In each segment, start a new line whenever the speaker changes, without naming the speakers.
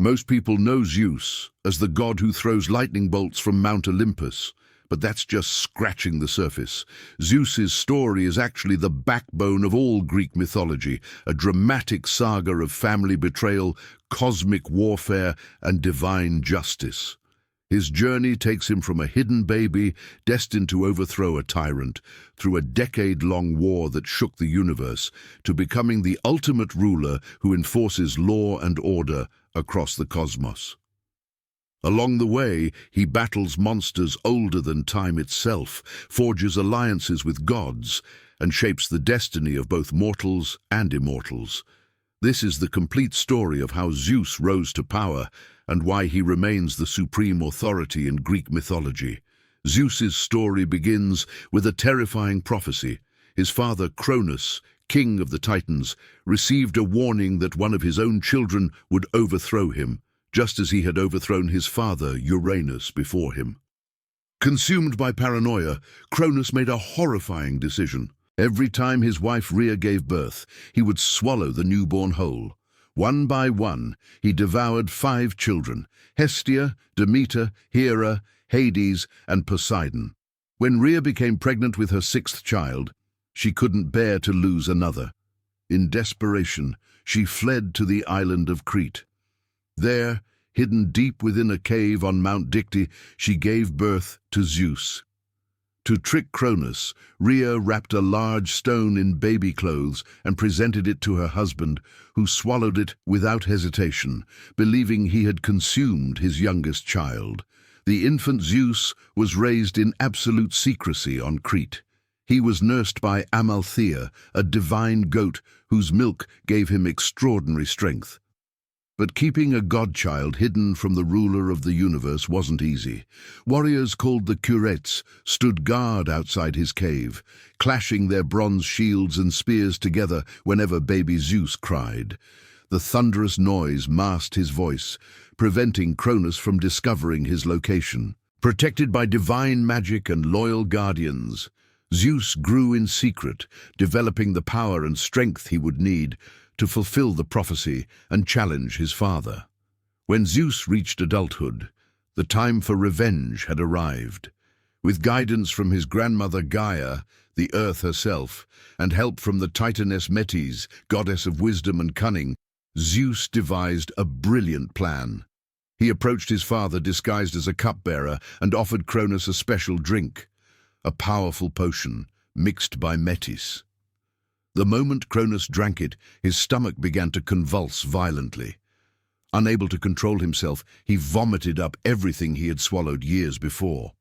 Most people know Zeus as the god who throws lightning bolts from Mount Olympus, but that's just scratching the surface. Zeus's story is actually the backbone of all Greek mythology, a dramatic saga of family betrayal, cosmic warfare, and divine justice. His journey takes him from a hidden baby destined to overthrow a tyrant, through a decade-long war that shook the universe, to becoming the ultimate ruler who enforces law and order across the cosmos. Along the way, he battles monsters older than time itself, forges alliances with gods, and shapes the destiny of both mortals and immortals. This is the complete story of how Zeus rose to power and why he remains the supreme authority in Greek mythology. Zeus's story begins with a terrifying prophecy. His father Cronus, king of the Titans, received a warning that one of his own children would overthrow him, just as he had overthrown his father Uranus before him. Consumed by paranoia, Cronus made a horrifying decision. Every time his wife Rhea gave birth, he would swallow the newborn whole. One by one, he devoured 5 children: Hestia, Demeter, Hera, Hades, and Poseidon. When Rhea became pregnant with her 6th child, she couldn't bear to lose another. In desperation, she fled to the island of Crete. There, hidden deep within a cave on Mount Dicte, she gave birth to Zeus. To trick Cronus, Rhea wrapped a large stone in baby clothes and presented it to her husband, who swallowed it without hesitation, believing he had consumed his youngest child. The infant Zeus was raised in absolute secrecy on Crete. He was nursed by Amalthea, a divine goat whose milk gave him extraordinary strength. But keeping a godchild hidden from the ruler of the universe wasn't easy. Warriors called the Curetes stood guard outside his cave, clashing their bronze shields and spears together whenever baby Zeus cried. The thunderous noise masked his voice, preventing Cronus from discovering his location. Protected by divine magic and loyal guardians, Zeus grew in secret, developing the power and strength he would need to fulfill the prophecy and challenge his father. When Zeus reached adulthood, the time for revenge had arrived. With guidance from his grandmother Gaia, the earth herself, and help from the Titaness Metis, goddess of wisdom and cunning, Zeus devised a brilliant plan. He approached his father disguised as a cupbearer and offered Cronus a special drink, a powerful potion mixed by Metis. The moment Cronus drank it, his stomach began to convulse violently. Unable to control himself, he vomited up everything he had swallowed years before.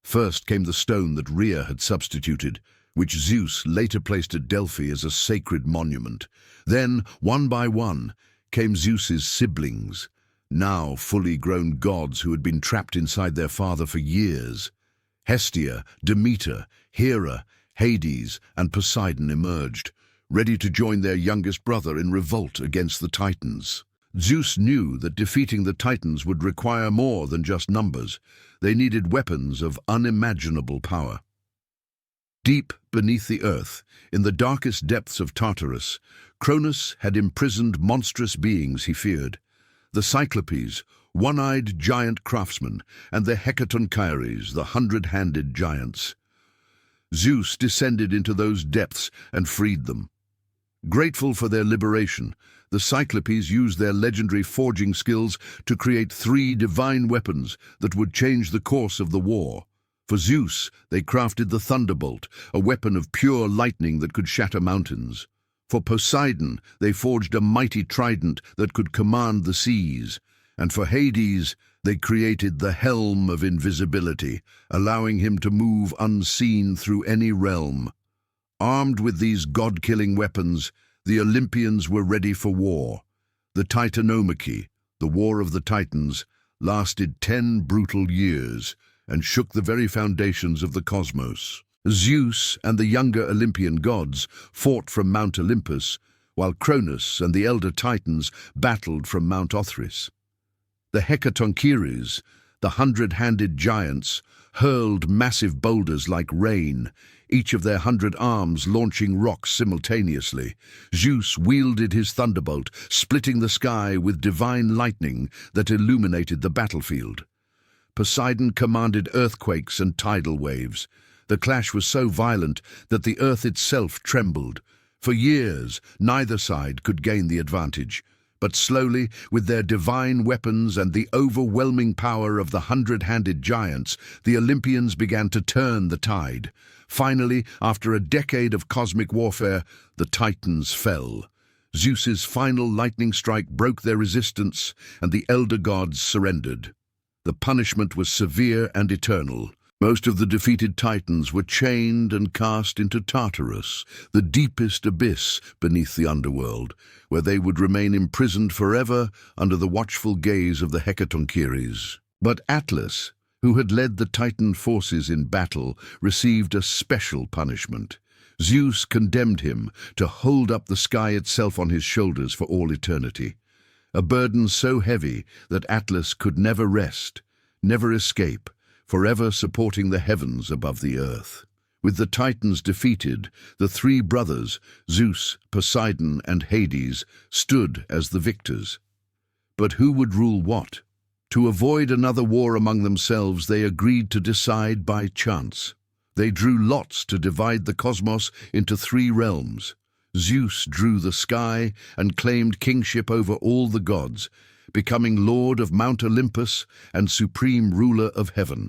First came the stone that Rhea had substituted, which Zeus later placed at Delphi as a sacred monument. Then, one by one, came Zeus's siblings, now fully grown gods who had been trapped inside their father for years. Hestia, Demeter, Hera, Hades, and Poseidon emerged, ready to join their youngest brother in revolt against the Titans. Zeus knew that defeating the Titans would require more than just numbers. They needed weapons of unimaginable power. Deep beneath the earth, in the darkest depths of Tartarus, Cronus had imprisoned monstrous beings he feared: the Cyclopes, one-eyed giant craftsmen, and the Hecatonchires, the 100-handed giants. Zeus descended into those depths and freed them. Grateful for their liberation, the Cyclopes used their legendary forging skills to create 3 divine weapons that would change the course of the war. For Zeus, they crafted the thunderbolt, a weapon of pure lightning that could shatter mountains. For Poseidon, they forged a mighty trident that could command the seas. And for Hades, they created the Helm of Invisibility, allowing him to move unseen through any realm. Armed with these god-killing weapons, the Olympians were ready for war. The Titanomachy, the War of the Titans, lasted 10 brutal years and shook the very foundations of the cosmos. Zeus and the younger Olympian gods fought from Mount Olympus, while Cronus and the elder Titans battled from Mount Othrys. The Hecatonchires, The hundred-handed giants hurled massive boulders like rain, each of their 100 arms launching rocks simultaneously. Zeus wielded his thunderbolt, splitting the sky with divine lightning that illuminated the battlefield. Poseidon commanded earthquakes and tidal waves. The clash was so violent that the earth itself trembled. For years, neither side could gain the advantage. But slowly, with their divine weapons and the overwhelming power of the hundred-handed giants, the Olympians began to turn the tide. Finally, after a decade of cosmic warfare, the Titans fell. Zeus's final lightning strike broke their resistance, and the elder gods surrendered. The punishment was severe and eternal. Most of the defeated Titans were chained and cast into Tartarus, the deepest abyss beneath the underworld, where they would remain imprisoned forever under the watchful gaze of the Hecatoncheires. But Atlas, who had led the Titan forces in battle, received a special punishment. Zeus condemned him to hold up the sky itself on his shoulders for all eternity, a burden so heavy that Atlas could never rest, never escape, forever supporting the heavens above the earth. With the Titans defeated, the three brothers, Zeus, Poseidon, and Hades, stood as the victors. But who would rule what? To avoid another war among themselves, they agreed to decide by chance. They drew lots to divide the cosmos into 3 realms. Zeus drew the sky and claimed kingship over all the gods, becoming lord of Mount Olympus and supreme ruler of heaven.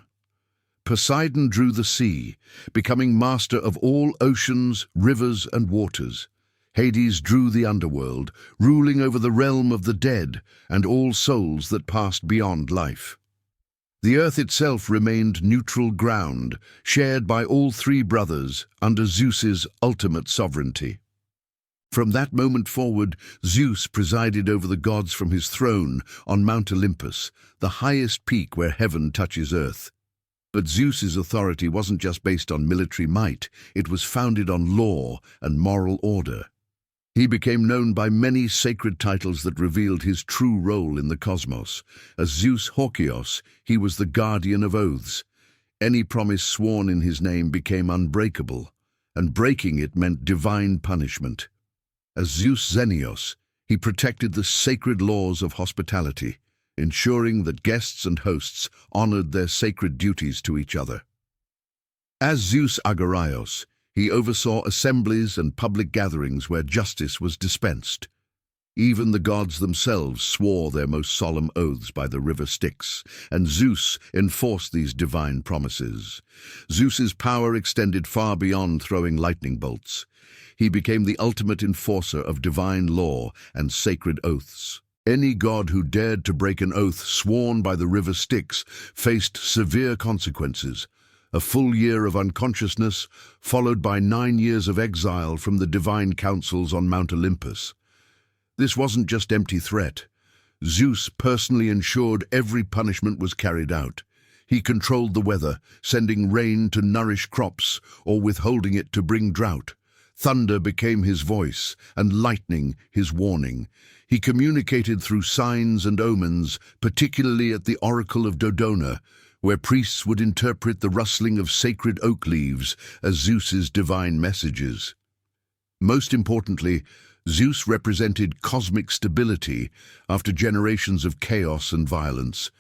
Poseidon drew the sea, becoming master of all oceans, rivers, and waters. Hades drew the underworld, ruling over the realm of the dead and all souls that passed beyond life. The earth itself remained neutral ground, shared by all 3 brothers under Zeus's ultimate sovereignty. From that moment forward, Zeus presided over the gods from his throne on Mount Olympus, the highest peak where heaven touches earth. But Zeus's authority wasn't just based on military might, it was founded on law and moral order. He became known by many sacred titles that revealed his true role in the cosmos. As Zeus Horkios, he was the guardian of oaths. Any promise sworn in his name became unbreakable, and breaking it meant divine punishment. As Zeus Xenios, he protected the sacred laws of hospitality, ensuring that guests and hosts honored their sacred duties to each other. As Zeus Agoraios, he oversaw assemblies and public gatherings where justice was dispensed. Even the gods themselves swore their most solemn oaths by the river Styx, and Zeus enforced these divine promises. Zeus's power extended far beyond throwing lightning bolts. He became the ultimate enforcer of divine law and sacred oaths. Any god who dared to break an oath sworn by the river Styx faced severe consequences. A full year of unconsciousness, followed by 9 years of exile from the divine councils on Mount Olympus. This wasn't just empty threat. Zeus personally ensured every punishment was carried out. He controlled the weather, sending rain to nourish crops or withholding it to bring drought. Thunder became his voice, and lightning his warning. He communicated through signs and omens, particularly at the Oracle of Dodona, where priests would interpret the rustling of sacred oak leaves as Zeus's divine messages. Most importantly, Zeus represented cosmic stability after generations of chaos and violence.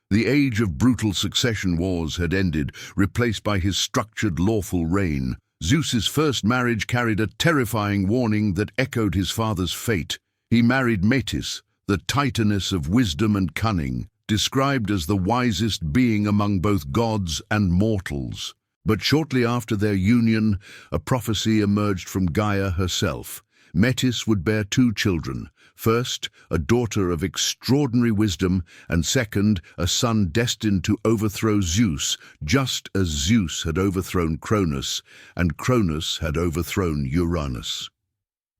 The age of brutal succession wars had ended, replaced by his structured, lawful reign. Zeus's first marriage carried a terrifying warning that echoed his father's fate. He married Metis, the titaness of wisdom and cunning, described as the wisest being among both gods and mortals. But shortly after their union, a prophecy emerged from Gaia herself. Metis would bear 2 children. First, a daughter of extraordinary wisdom, and second, a son destined to overthrow Zeus, just as Zeus had overthrown Cronus, and Cronus had overthrown Uranus.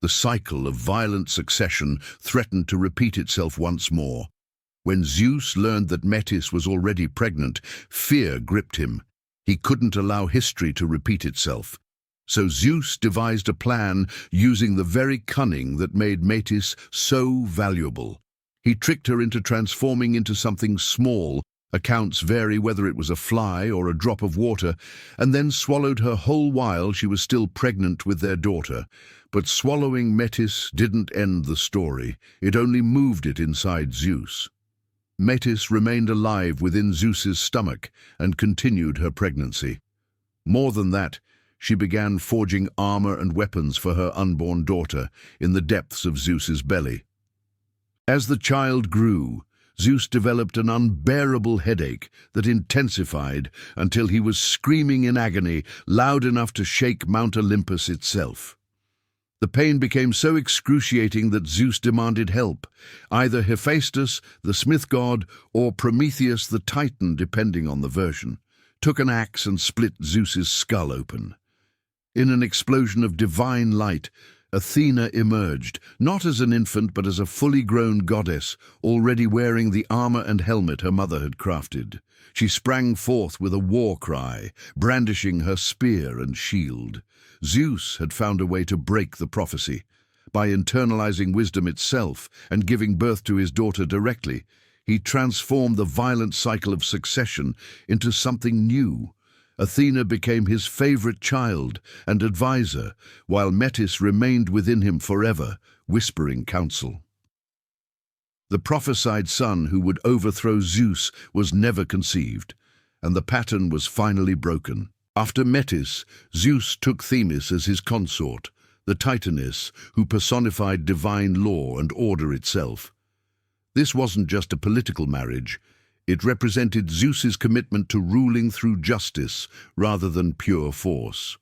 The cycle of violent succession threatened to repeat itself once more. When Zeus learned that Metis was already pregnant, fear gripped him. He couldn't allow history to repeat itself. So Zeus devised a plan using the very cunning that made Metis so valuable. He tricked her into transforming into something small, Accounts vary whether it was a fly or a drop of water, and then swallowed her whole while she was still pregnant with their daughter. But swallowing Metis didn't end the story, it only moved it inside Zeus. Metis remained alive within Zeus's stomach and continued her pregnancy. More than that, she began forging armor and weapons for her unborn daughter in the depths of Zeus's belly. As the child grew, Zeus developed an unbearable headache that intensified until he was screaming in agony, loud enough to shake Mount Olympus itself. The pain became so excruciating that Zeus demanded help, either Hephaestus, the smith god, or Prometheus, the Titan, depending on the version, took an axe and split Zeus's skull open. In an explosion of divine light, Athena emerged, not as an infant but as a fully grown goddess, already wearing the armor and helmet her mother had crafted. She sprang forth with a war cry, brandishing her spear and shield. Zeus had found a way to break the prophecy. By internalizing wisdom itself and giving birth to his daughter directly, he transformed the violent cycle of succession into something new. Athena became his favorite child and advisor, while Metis remained within him forever, whispering counsel. The prophesied son who would overthrow Zeus was never conceived, and the pattern was finally broken. After Metis, Zeus took Themis as his consort, the Titaness who personified divine law and order itself. This wasn't just a political marriage. It represented Zeus's commitment to ruling through justice rather than pure force.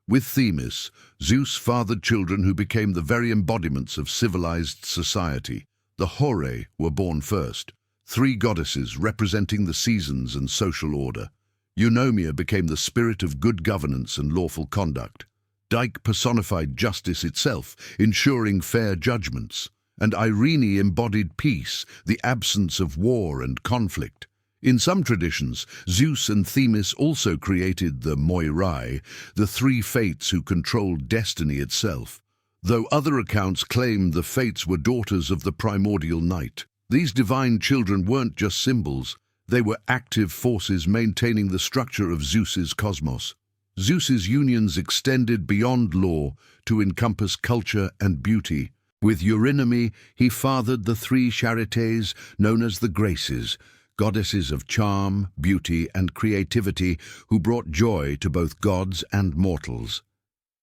With Themis, Zeus fathered children who became the very embodiments of civilized society. The Horae were born first, 3 goddesses representing the seasons and social order. Eunomia became the spirit of good governance and lawful conduct. Dike personified justice itself, ensuring fair judgments. And Irene embodied peace, the absence of war and conflict. In some traditions, Zeus and Themis also created the Moirai, the 3 fates who controlled destiny itself, though other accounts claim the fates were daughters of the primordial night. These divine children weren't just symbols, they were active forces maintaining the structure of Zeus's cosmos. Zeus's unions extended beyond law to encompass culture and beauty. With Eurynomy, he fathered the 3 Charites known as the Graces, goddesses of charm, beauty, and creativity who brought joy to both gods and mortals.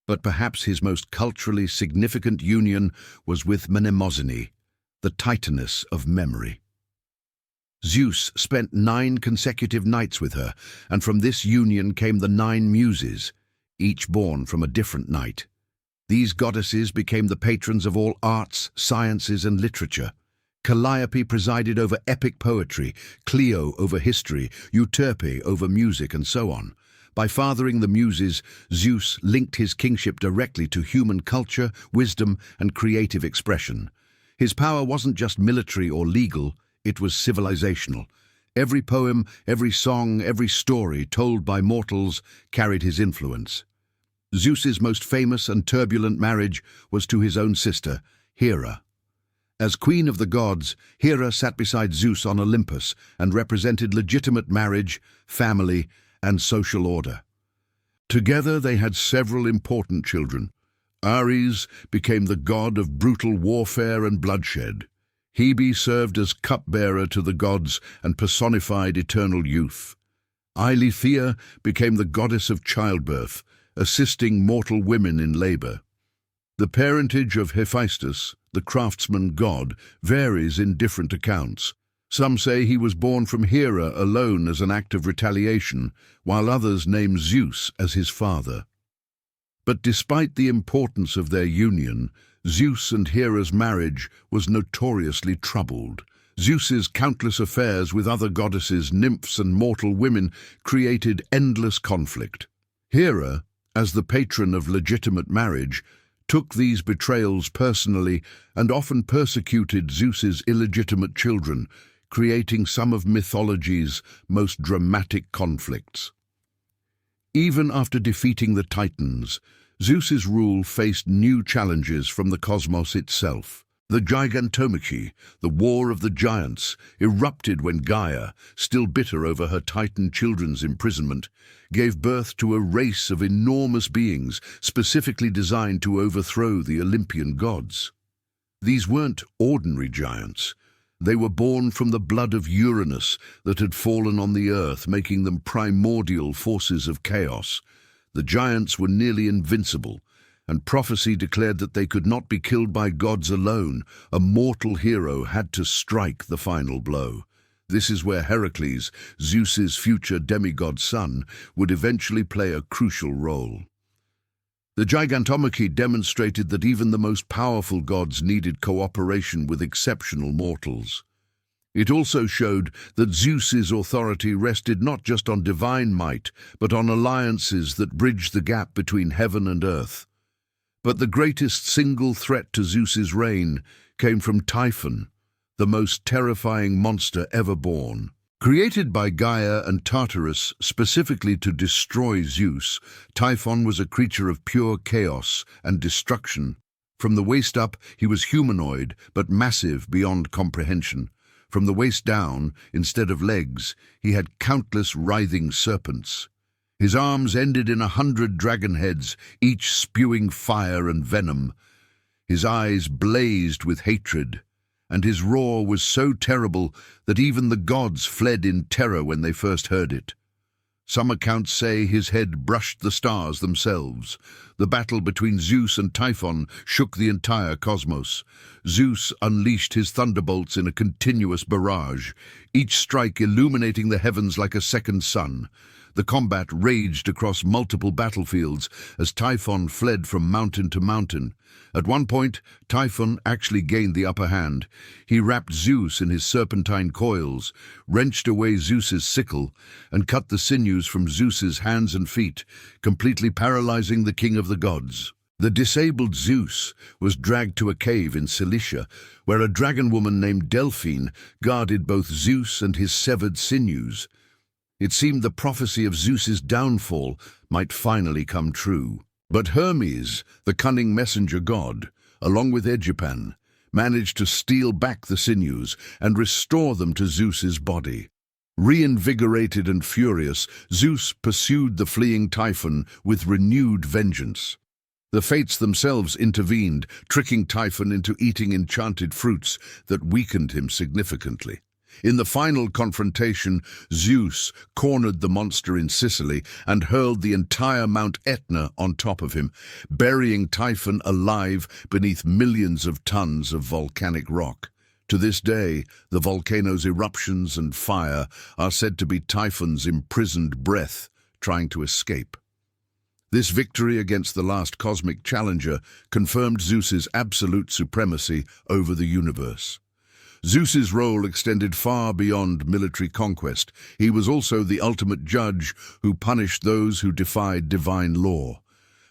But perhaps his most culturally significant union was with Mnemosyne, the Titaness of memory. Zeus spent 9 consecutive nights with her, and from this union came the 9 Muses, each born from a different night. These goddesses became the patrons of all arts, sciences, and literature. Calliope presided over epic poetry, Clio over history, Euterpe over music, and so on. By fathering the Muses, Zeus linked his kingship directly to human culture, wisdom, and creative expression. His power wasn't just military or legal, it was civilizational. Every poem, every song, every story told by mortals carried his influence. Zeus's most famous and turbulent marriage was to his own sister, Hera. As queen of the gods, Hera sat beside Zeus on Olympus and represented legitimate marriage, family, and social order. Together they had several important children. Ares became the god of brutal warfare and bloodshed. Hebe served as cupbearer to the gods and personified eternal youth. Eileithyia became the goddess of childbirth, assisting mortal women in labor. The parentage of Hephaestus, the craftsman god, varies in different accounts. Some say he was born from Hera alone as an act of retaliation, while others name Zeus as his father. But despite the importance of their union, Zeus and Hera's marriage was notoriously troubled. Zeus's countless affairs with other goddesses, nymphs, and mortal women created endless conflict. Hera, as the patron of legitimate marriage, took these betrayals personally and often persecuted Zeus's illegitimate children, creating some of mythology's most dramatic conflicts. Even after defeating the Titans, Zeus's rule faced new challenges from the cosmos itself. The Gigantomachy, the war of the giants, erupted when Gaia, still bitter over her Titan children's imprisonment, gave birth to a race of enormous beings specifically designed to overthrow the Olympian gods. These weren't ordinary giants. They were born from the blood of Uranus that had fallen on the earth, making them primordial forces of chaos. The giants were nearly invincible, and prophecy declared that they could not be killed by gods alone. A mortal hero had to strike the final blow. This is where Heracles, Zeus's future demigod son, would eventually play a crucial role. The Gigantomachy demonstrated that even the most powerful gods needed cooperation with exceptional mortals. It also showed that Zeus's authority rested not just on divine might, but on alliances that bridged the gap between heaven and earth. But the greatest single threat to Zeus's reign came from Typhon, the most terrifying monster ever born. Created by Gaia and Tartarus specifically to destroy Zeus, Typhon was a creature of pure chaos and destruction. From the waist up, he was humanoid, but massive beyond comprehension. From the waist down, instead of legs, he had countless writhing serpents. His arms ended in 100 dragon heads, each spewing fire and venom. His eyes blazed with hatred, and his roar was so terrible that even the gods fled in terror when they first heard it. Some accounts say his head brushed the stars themselves. The battle between Zeus and Typhon shook the entire cosmos. Zeus unleashed his thunderbolts in a continuous barrage, each strike illuminating the heavens like a second sun. The combat raged across multiple battlefields as Typhon fled from mountain to mountain. At one point, Typhon actually gained the upper hand. He wrapped Zeus in his serpentine coils, wrenched away Zeus's sickle, and cut the sinews from Zeus's hands and feet, completely paralyzing the king of the gods. The disabled Zeus was dragged to a cave in Cilicia, where a dragon woman named Delphine guarded both Zeus and his severed sinews. It seemed the prophecy of Zeus's downfall might finally come true. But Hermes, the cunning messenger god, along with Egipan, managed to steal back the sinews and restore them to Zeus's body. Reinvigorated and furious, Zeus pursued the fleeing Typhon with renewed vengeance. The fates themselves intervened, tricking Typhon into eating enchanted fruits that weakened him significantly. In the final confrontation, Zeus cornered the monster in Sicily and hurled the entire Mount Etna on top of him, burying Typhon alive beneath millions of tons of volcanic rock. To this day, the volcano's eruptions and fire are said to be Typhon's imprisoned breath trying to escape. This victory against the last cosmic challenger confirmed Zeus's absolute supremacy over the universe. Zeus's role extended far beyond military conquest. He was also the ultimate judge who punished those who defied divine law.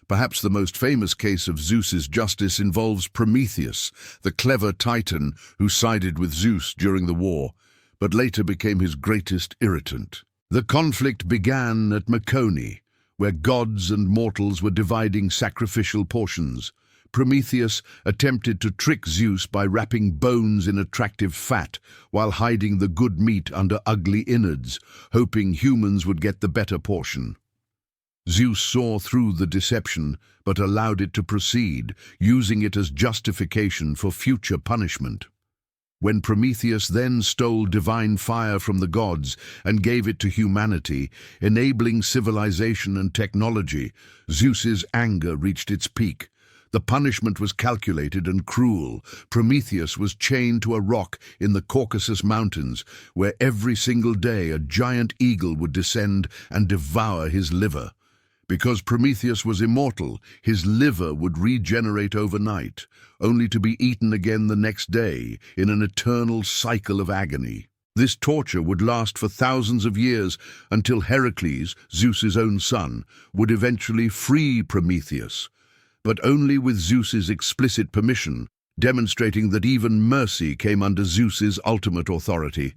Perhaps the most famous case of Zeus's justice involves Prometheus, the clever Titan who sided with Zeus during the war, but later became his greatest irritant. The conflict began at Mecone, where gods and mortals were dividing sacrificial portions. Prometheus attempted to trick Zeus by wrapping bones in attractive fat while hiding the good meat under ugly innards, hoping humans would get the better portion. Zeus saw through the deception but allowed it to proceed, using it as justification for future punishment. When Prometheus then stole divine fire from the gods and gave it to humanity, enabling civilization and technology, Zeus's anger reached its peak. The punishment was calculated and cruel. Prometheus was chained to a rock in the Caucasus Mountains, where every single day a giant eagle would descend and devour his liver. Because Prometheus was immortal, his liver would regenerate overnight, only to be eaten again the next day in an eternal cycle of agony. This torture would last for thousands of years until Heracles, Zeus's own son, would eventually free Prometheus, but only with Zeus's explicit permission, demonstrating that even mercy came under Zeus's ultimate authority.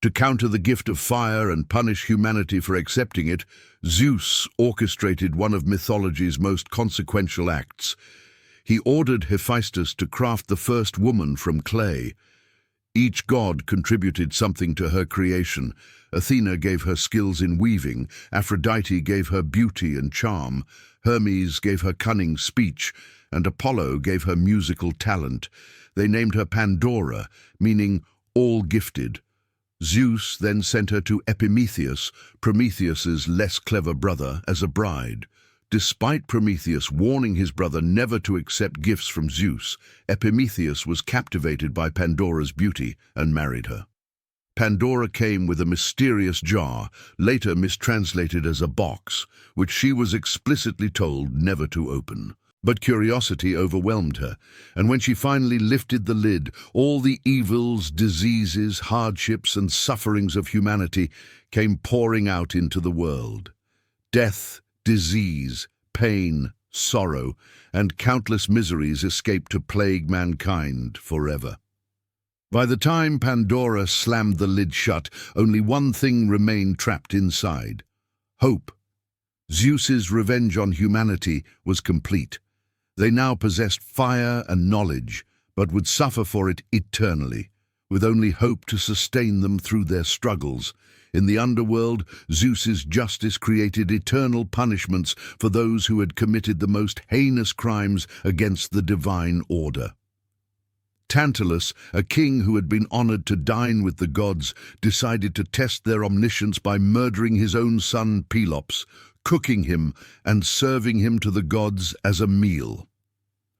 To counter the gift of fire and punish humanity for accepting it, Zeus orchestrated one of mythology's most consequential acts. He ordered Hephaestus to craft the first woman from clay. Each god contributed something to her creation. Athena gave her skills in weaving, Aphrodite gave her beauty and charm, Hermes gave her cunning speech, and Apollo gave her musical talent. They named her Pandora, meaning all-gifted. Zeus then sent her to Epimetheus, Prometheus's less clever brother, as a bride. Despite Prometheus warning his brother never to accept gifts from Zeus, Epimetheus was captivated by Pandora's beauty and married her. Pandora came with a mysterious jar, later mistranslated as a box, which she was explicitly told never to open. But curiosity overwhelmed her, and when she finally lifted the lid, all the evils, diseases, hardships, and sufferings of humanity came pouring out into the world. Death, disease, pain, sorrow, and countless miseries escaped to plague mankind forever. By the time Pandora slammed the lid shut, only one thing remained trapped inside: hope. Zeus's revenge on humanity was complete. They now possessed fire and knowledge, but would suffer for it eternally, with only hope to sustain them through their struggles. In the underworld, Zeus's justice created eternal punishments for those who had committed the most heinous crimes against the divine order. Tantalus, a king who had been honored to dine with the gods, decided to test their omniscience by murdering his own son Pelops, cooking him and serving him to the gods as a meal.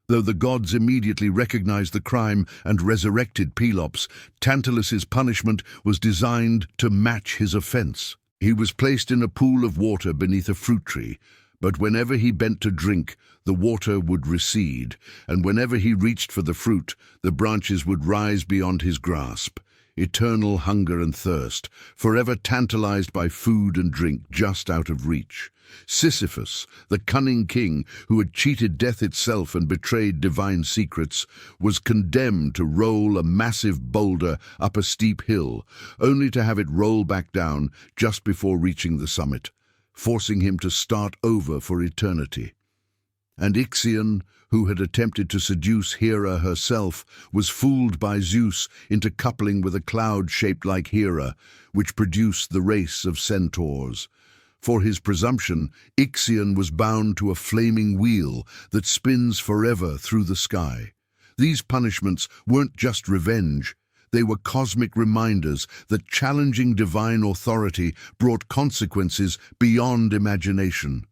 Though the gods immediately recognized the crime and resurrected Pelops, Tantalus's punishment was designed to match his offense. He was placed in a pool of water beneath a fruit tree, but whenever he bent to drink, the water would recede, and whenever he reached for the fruit, the branches would rise beyond his grasp. Eternal hunger and thirst, forever tantalized by food and drink just out of reach. Sisyphus, the cunning king who had cheated death itself and betrayed divine secrets, was condemned to roll a massive boulder up a steep hill, only to have it roll back down just before reaching the summit, forcing him to start over for eternity. And Ixion, who had attempted to seduce Hera herself, was fooled by Zeus into coupling with a cloud shaped like Hera, which produced the race of centaurs. For his presumption, Ixion was bound to a flaming wheel that spins forever through the sky. These punishments weren't just revenge. They were cosmic reminders that challenging divine authority brought consequences beyond imagination.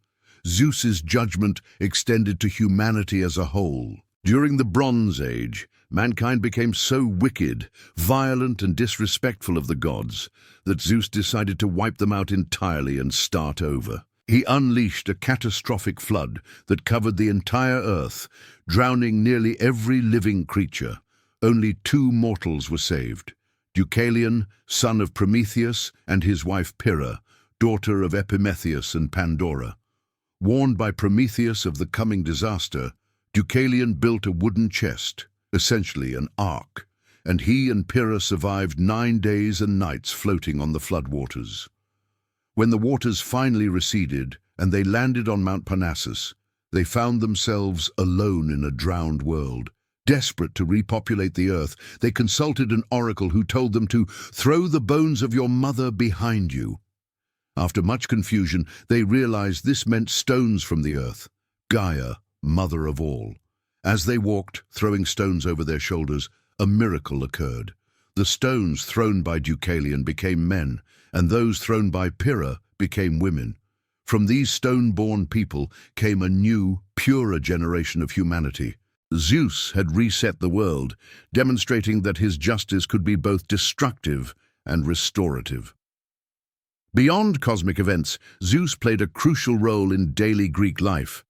Zeus's judgment extended to humanity as a whole. During the Bronze Age, mankind became so wicked, violent, and disrespectful of the gods that Zeus decided to wipe them out entirely and start over. He unleashed a catastrophic flood that covered the entire earth, drowning nearly every living creature. Only 2 mortals were saved: Deucalion, son of Prometheus, and his wife Pyrrha, daughter of Prometheus and Pandora. Warned by Prometheus of the coming disaster, Deucalion built a wooden chest, essentially an ark, and he and Pyrrha survived 9 days and nights floating on the floodwaters. When the waters finally receded and they landed on Mount Parnassus, they found themselves alone in a drowned world. Desperate to repopulate the earth, they consulted an oracle who told them to throw the bones of your mother behind you. After much confusion, they realized this meant stones from the earth, Gaia, mother of all. As they walked, throwing stones over their shoulders, a miracle occurred. The stones thrown by Deucalion became men, and those thrown by Pyrrha became women. From these stone-born people came a new, purer generation of humanity. Zeus had reset the world, demonstrating that his justice could be both destructive and restorative. Beyond cosmic events, Zeus played a crucial role in daily Greek life.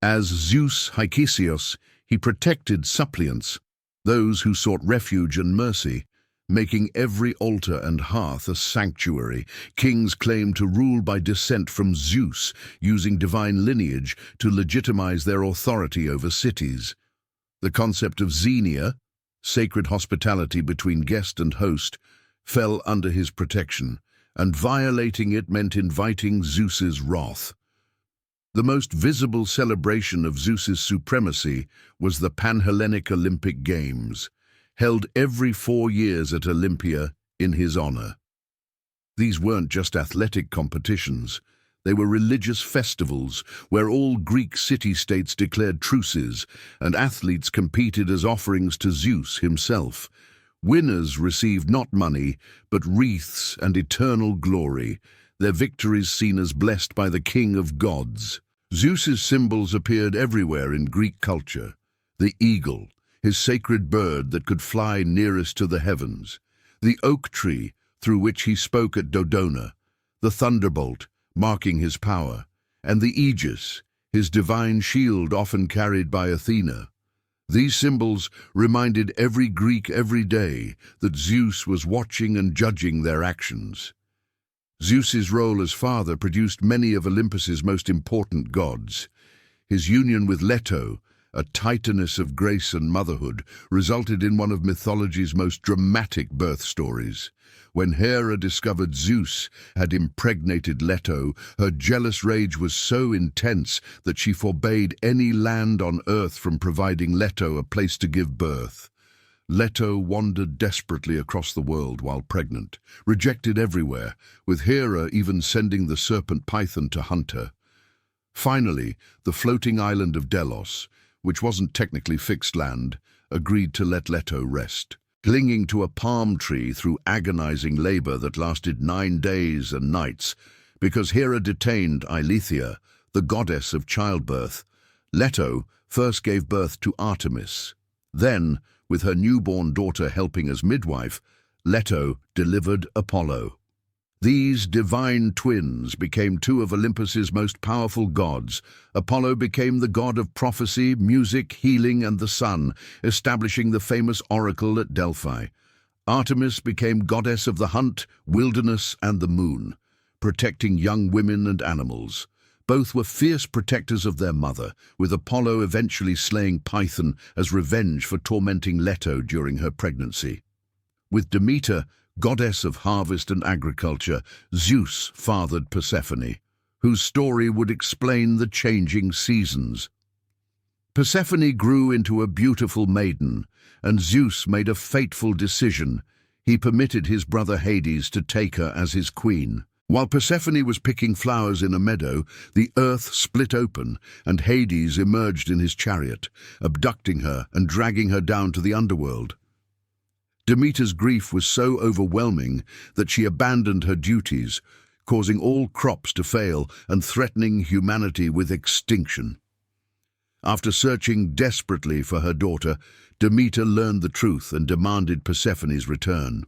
As Zeus Haikisios, he protected suppliants, those who sought refuge and mercy, making every altar and hearth a sanctuary. Kings claimed to rule by descent from Zeus, using divine lineage to legitimize their authority over cities. The concept of xenia, sacred hospitality between guest and host, fell under his protection, and violating it meant inviting Zeus's wrath. The most visible celebration of Zeus's supremacy was the Pan-Hellenic Olympic Games, held every 4 years at Olympia in his honor. These weren't just athletic competitions. They were religious festivals where all Greek city-states declared truces and athletes competed as offerings to Zeus himself. Winners received not money, but wreaths and eternal glory, their victories seen as blessed by the king of gods. Zeus's symbols appeared everywhere in Greek culture. The eagle, his sacred bird that could fly nearest to the heavens. The oak tree, through which he spoke at Dodona. The thunderbolt, marking his power. And the aegis, his divine shield often carried by Athena. These symbols reminded every Greek every day that Zeus was watching and judging their actions. Zeus's role as father produced many of Olympus's most important gods. His union with Leto, a titaness of grace and motherhood, resulted in one of mythology's most dramatic birth stories. When Hera discovered Zeus had impregnated Leto, her jealous rage was so intense that she forbade any land on earth from providing Leto a place to give birth. Leto wandered desperately across the world while pregnant, rejected everywhere, with Hera even sending the serpent Typhon to hunt her. Finally, the floating island of Delos, which wasn't technically fixed land, agreed to let Leto rest. Clinging to a palm tree through agonizing labor that lasted 9 days and nights, because Hera detained Eileithyia, the goddess of childbirth, Leto first gave birth to Artemis. Then, with her newborn daughter helping as midwife, Leto delivered Apollo. These divine twins became 2 of Olympus's most powerful gods. Apollo became the god of prophecy, music, healing, and the sun, establishing the famous oracle at Delphi. Artemis became goddess of the hunt, wilderness, and the moon, protecting young women and animals. Both were fierce protectors of their mother, with Apollo eventually slaying Typhon as revenge for tormenting Leto during her pregnancy. With Demeter, goddess of harvest and agriculture, Zeus fathered Persephone, whose story would explain the changing seasons. Persephone grew into a beautiful maiden, and Zeus made a fateful decision. He permitted his brother Hades to take her as his queen. While Persephone was picking flowers in a meadow, the earth split open, and Hades emerged in his chariot, abducting her and dragging her down to the underworld. Demeter's grief was so overwhelming that she abandoned her duties, causing all crops to fail and threatening humanity with extinction. After searching desperately for her daughter, Demeter learned the truth and demanded Persephone's return.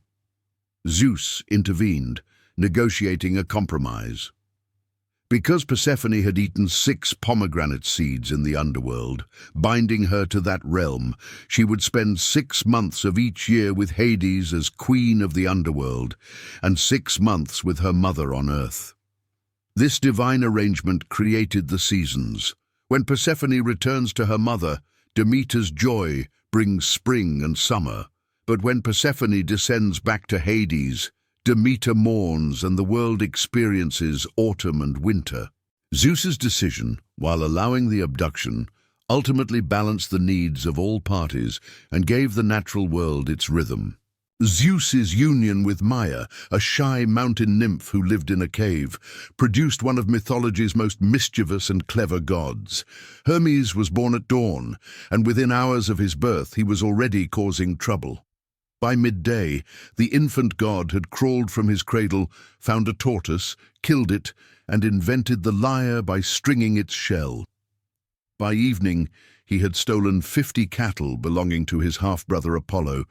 Zeus intervened, negotiating a compromise. Because Persephone had eaten 6 pomegranate seeds in the underworld, binding her to that realm, she would spend 6 months of each year with Hades as queen of the underworld, and 6 months with her mother on earth. This divine arrangement created the seasons. When Persephone returns to her mother, Demeter's joy brings spring and summer. But when Persephone descends back to Hades, Demeter mourns and the world experiences autumn and winter. Zeus's decision, while allowing the abduction, ultimately balanced the needs of all parties and gave the natural world its rhythm. Zeus's union with Maia, a shy mountain nymph who lived in a cave, produced one of mythology's most mischievous and clever gods. Hermes was born at dawn, and within hours of his birth he was already causing trouble. By midday, the infant god had crawled from his cradle, found a tortoise, killed it, and invented the lyre by stringing its shell. By evening, he had stolen 50 cattle belonging to his half-brother Apollo,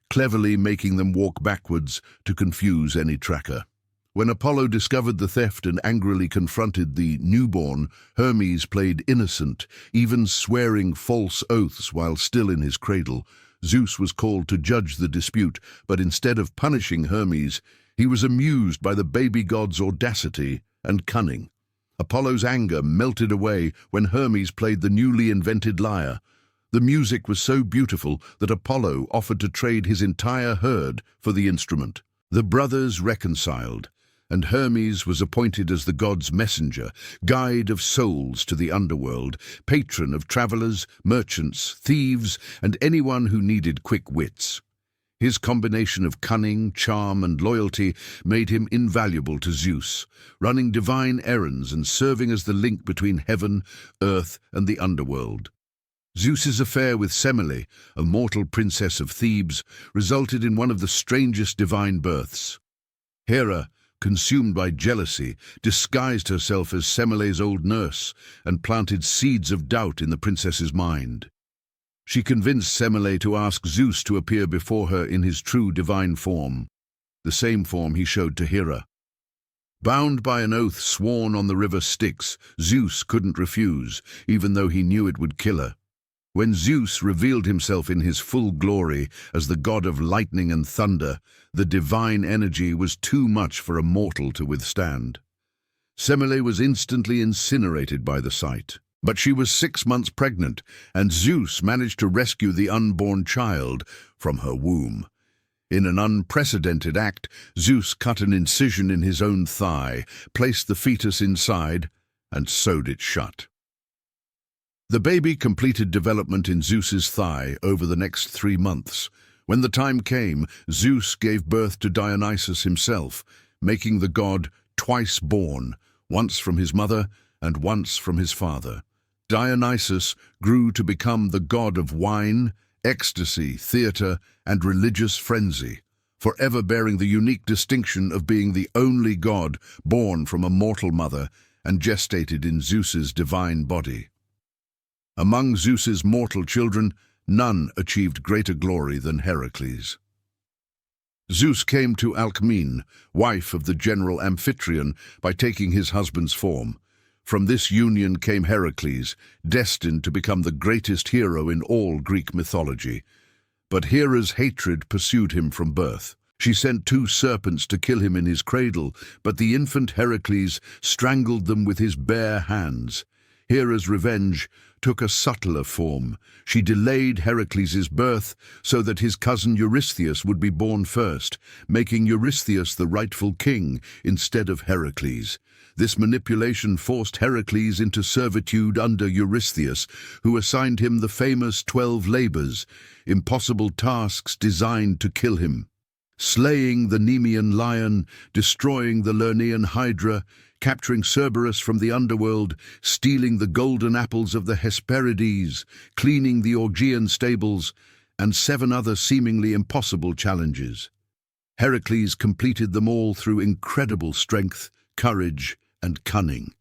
cleverly making them walk backwards to confuse any tracker. When Apollo discovered the theft and angrily confronted the newborn, Hermes played innocent, even swearing false oaths while still in his cradle. Zeus was called to judge the dispute, but instead of punishing Hermes, he was amused by the baby god's audacity and cunning. Apollo's anger melted away when Hermes played the newly invented lyre. The music was so beautiful that Apollo offered to trade his entire herd for the instrument. The brothers reconciled, and Hermes was appointed as the god's messenger, guide of souls to the underworld, patron of travelers, merchants, thieves, and anyone who needed quick wits. His combination of cunning, charm, and loyalty made him invaluable to Zeus, running divine errands and serving as the link between heaven, earth, and the underworld. Zeus's affair with Semele, a mortal princess of Thebes, resulted in one of the strangest divine births. Hera, consumed by jealousy, disguised herself as Semele's old nurse and planted seeds of doubt in the princess's mind. She convinced Semele to ask Zeus to appear before her in his true divine form, the same form he showed to Hera. Bound by an oath sworn on the river Styx, Zeus couldn't refuse, even though he knew it would kill her. When Zeus revealed himself in his full glory as the god of lightning and thunder, the divine energy was too much for a mortal to withstand. Semele was instantly incinerated by the sight. But she was 6 months pregnant, and Zeus managed to rescue the unborn child from her womb. In an unprecedented act, Zeus cut an incision in his own thigh, placed the fetus inside, and sewed it shut. The baby completed development in Zeus's thigh over the next 3 months. When the time came, Zeus gave birth to Dionysus himself, making the god twice born, once from his mother and once from his father. Dionysus grew to become the god of wine, ecstasy, theatre, and religious frenzy, forever bearing the unique distinction of being the only god born from a mortal mother and gestated in Zeus's divine body. Among Zeus's mortal children, none achieved greater glory than Heracles. Zeus came to Alcmene, wife of the general Amphitryon, by taking his husband's form. From this union came Heracles, destined to become the greatest hero in all Greek mythology. But Hera's hatred pursued him from birth. She sent 2 serpents to kill him in his cradle, but the infant Heracles strangled them with his bare hands. Hera's revenge took a subtler form. She delayed Heracles' birth so that his cousin Eurystheus would be born first, making Eurystheus the rightful king instead of Heracles. This manipulation forced Heracles into servitude under Eurystheus, who assigned him the famous 12 labors, impossible tasks designed to kill him. Slaying the Nemean lion, destroying the Lernaean hydra, capturing Cerberus from the underworld, stealing the golden apples of the Hesperides, cleaning the Augean stables, and 7 other seemingly impossible challenges. Heracles completed them all through incredible strength, courage, and cunning.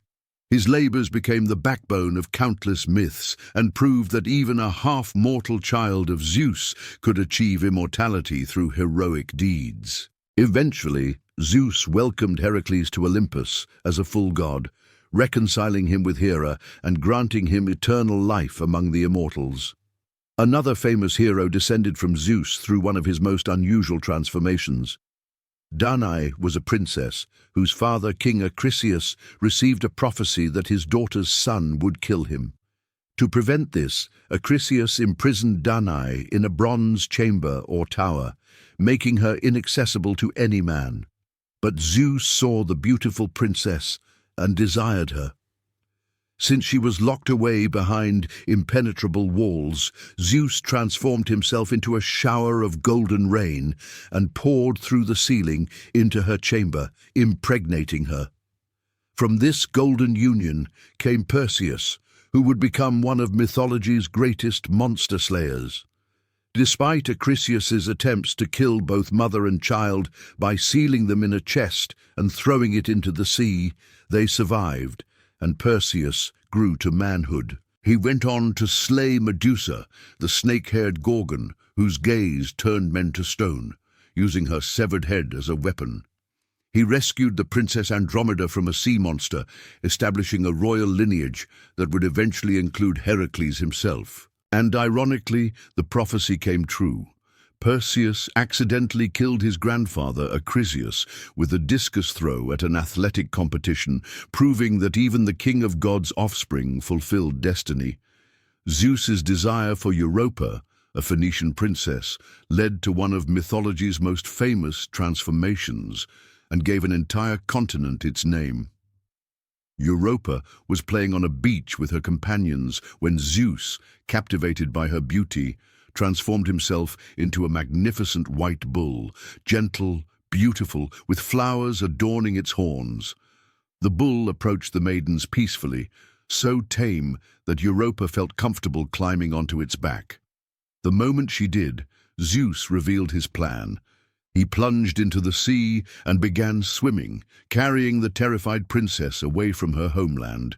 His labors became the backbone of countless myths and proved that even a half-mortal child of Zeus could achieve immortality through heroic deeds. Eventually, Zeus welcomed Heracles to Olympus as a full god, reconciling him with Hera and granting him eternal life among the immortals. Another famous hero descended from Zeus through one of his most unusual transformations. Danae was a princess whose father, King Acrisius, received a prophecy that his daughter's son would kill him. To prevent this, Acrisius imprisoned Danae in a bronze chamber or tower, making her inaccessible to any man. But Zeus saw the beautiful princess and desired her. Since she was locked away behind impenetrable walls, Zeus transformed himself into a shower of golden rain and poured through the ceiling into her chamber, impregnating her. From this golden union came Perseus, who would become one of mythology's greatest monster slayers. Despite Acrisius's attempts to kill both mother and child by sealing them in a chest and throwing it into the sea, they survived, and Perseus grew to manhood. He went on to slay Medusa, the snake-haired Gorgon, whose gaze turned men to stone, using her severed head as a weapon. He rescued the Princess Andromeda from a sea monster, establishing a royal lineage that would eventually include Heracles himself. And ironically, the prophecy came true. Perseus accidentally killed his grandfather, Acrisius, with a discus throw at an athletic competition, proving that even the king of gods' offspring fulfilled destiny. Zeus's desire for Europa, a Phoenician princess, led to one of mythology's most famous transformations, and gave an entire continent its name. Europa was playing on a beach with her companions when Zeus, captivated by her beauty, transformed himself into a magnificent white bull, gentle, beautiful, with flowers adorning its horns. The bull approached the maidens peacefully, so tame that Europa felt comfortable climbing onto its back. The moment she did, Zeus revealed his plan. He plunged into the sea and began swimming, carrying the terrified princess away from her homeland.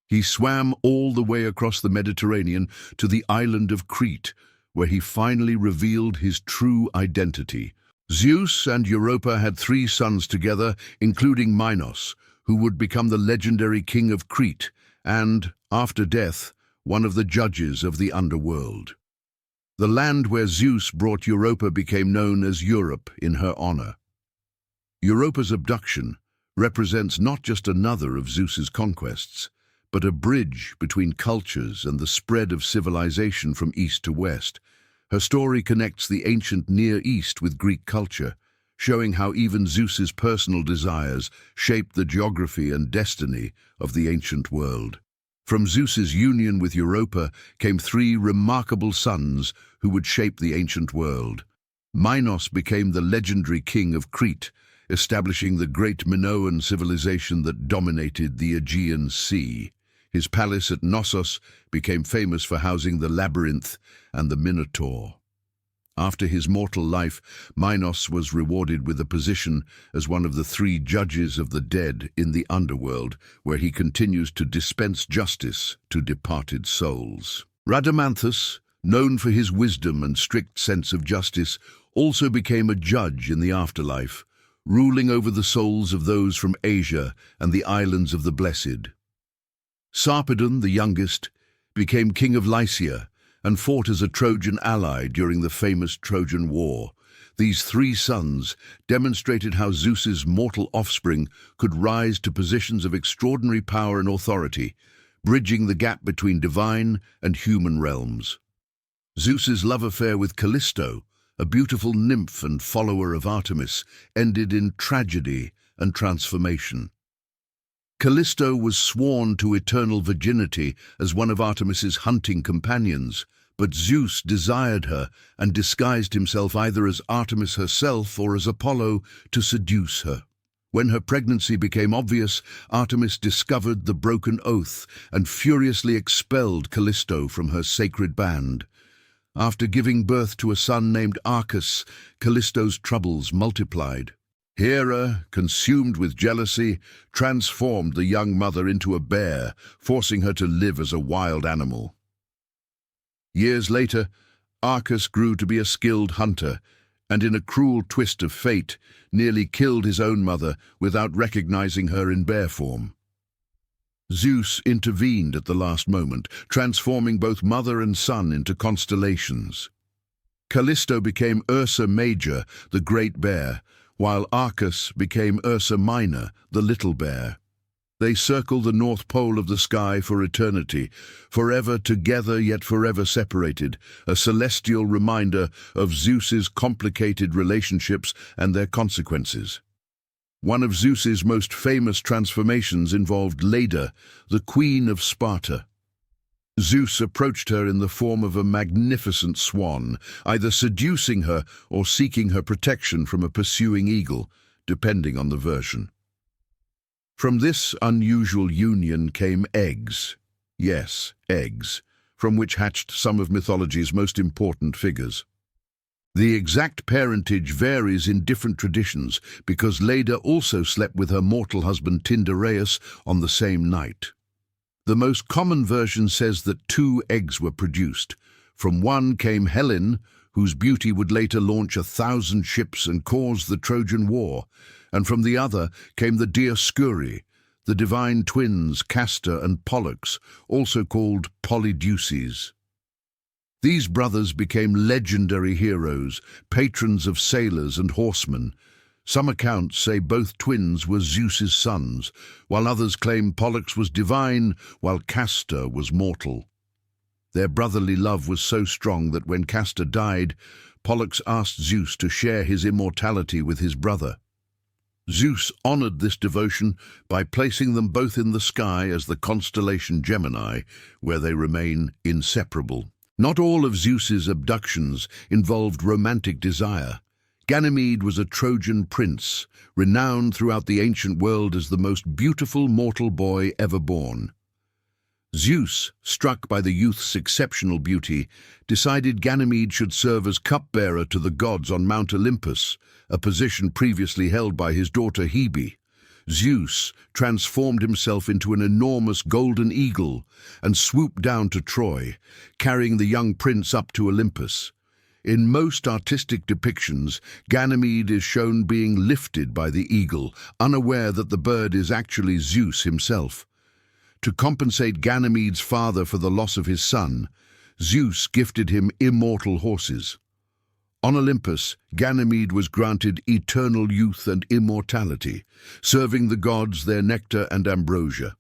He swam all the way across the Mediterranean to the island of Crete, where he finally revealed his true identity. Zeus and Europa had 3 sons together, including Minos, who would become the legendary king of Crete and, after death, one of the judges of the underworld. The land where Zeus brought Europa became known as Europe in her honor. Europa's abduction represents not just another of Zeus's conquests, but a bridge between cultures and the spread of civilization from east to west. Her story connects the ancient Near East with Greek culture, showing how even Zeus's personal desires shaped the geography and destiny of the ancient world. From Zeus's union with Europa came 3 remarkable sons who would shape the ancient world. Minos became the legendary king of Crete, establishing the great Minoan civilization that dominated the Aegean Sea. His palace at Knossos became famous for housing the labyrinth and the Minotaur. After his mortal life, Minos was rewarded with a position as one of the 3 judges of the dead in the underworld, where he continues to dispense justice to departed souls. Rhadamanthus, known for his wisdom and strict sense of justice, also became a judge in the afterlife, ruling over the souls of those from Asia and the islands of the Blessed. Sarpedon, the youngest, became king of Lycia and fought as a Trojan ally during the famous Trojan War. These 3 sons demonstrated how Zeus's mortal offspring could rise to positions of extraordinary power and authority, bridging the gap between divine and human realms. Zeus's love affair with Callisto, a beautiful nymph and follower of Artemis, ended in tragedy and transformation. Callisto was sworn to eternal virginity as one of Artemis's hunting companions, but Zeus desired her and disguised himself either as Artemis herself or as Apollo to seduce her. When her pregnancy became obvious, Artemis discovered the broken oath and furiously expelled Callisto from her sacred band. After giving birth to a son named Arcas, Callisto's troubles multiplied. Hera, consumed with jealousy, transformed the young mother into a bear, forcing her to live as a wild animal. Years later, Arcas grew to be a skilled hunter, and in a cruel twist of fate, nearly killed his own mother without recognizing her in bear form. Zeus intervened at the last moment, transforming both mother and son into constellations. Callisto became Ursa Major, the Great Bear, while Arcas became Ursa Minor, the Little Bear. They circle the North Pole of the sky for eternity, forever together yet forever separated, a celestial reminder of Zeus's complicated relationships and their consequences. One of Zeus's most famous transformations involved Leda, the Queen of Sparta. Zeus approached her in the form of a magnificent swan, either seducing her or seeking her protection from a pursuing eagle, depending on the version. From this unusual union came eggs. Yes, eggs, from which hatched some of mythology's most important figures. The exact parentage varies in different traditions because Leda also slept with her mortal husband Tyndareus on the same night. The most common version says that 2 eggs were produced. From one came Helen, whose beauty would later launch 1,000 ships and cause the Trojan War, and from the other came the Dioscuri, the divine twins Castor and Pollux, also called Polydeuces. These brothers became legendary heroes, patrons of sailors and horsemen. Some accounts say both twins were Zeus's sons, while others claim Pollux was divine, while Castor was mortal. Their brotherly love was so strong that when Castor died, Pollux asked Zeus to share his immortality with his brother. Zeus honored this devotion by placing them both in the sky as the constellation Gemini, where they remain inseparable. Not all of Zeus's abductions involved romantic desire. Ganymede was a Trojan prince, renowned throughout the ancient world as the most beautiful mortal boy ever born. Zeus, struck by the youth's exceptional beauty, decided Ganymede should serve as cupbearer to the gods on Mount Olympus, a position previously held by his daughter Hebe. Zeus transformed himself into an enormous golden eagle and swooped down to Troy, carrying the young prince up to Olympus. In most artistic depictions, Ganymede is shown being lifted by the eagle, unaware that the bird is actually Zeus himself. To compensate Ganymede's father for the loss of his son, Zeus gifted him immortal horses. On Olympus, Ganymede was granted eternal youth and immortality, serving the gods their nectar and ambrosia.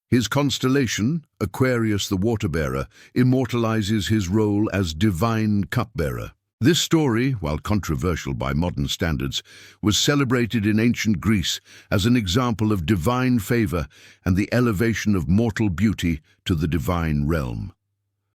His constellation, Aquarius the water-bearer, immortalizes his role as divine cupbearer. This story, while controversial by modern standards, was celebrated in ancient Greece as an example of divine favor and the elevation of mortal beauty to the divine realm.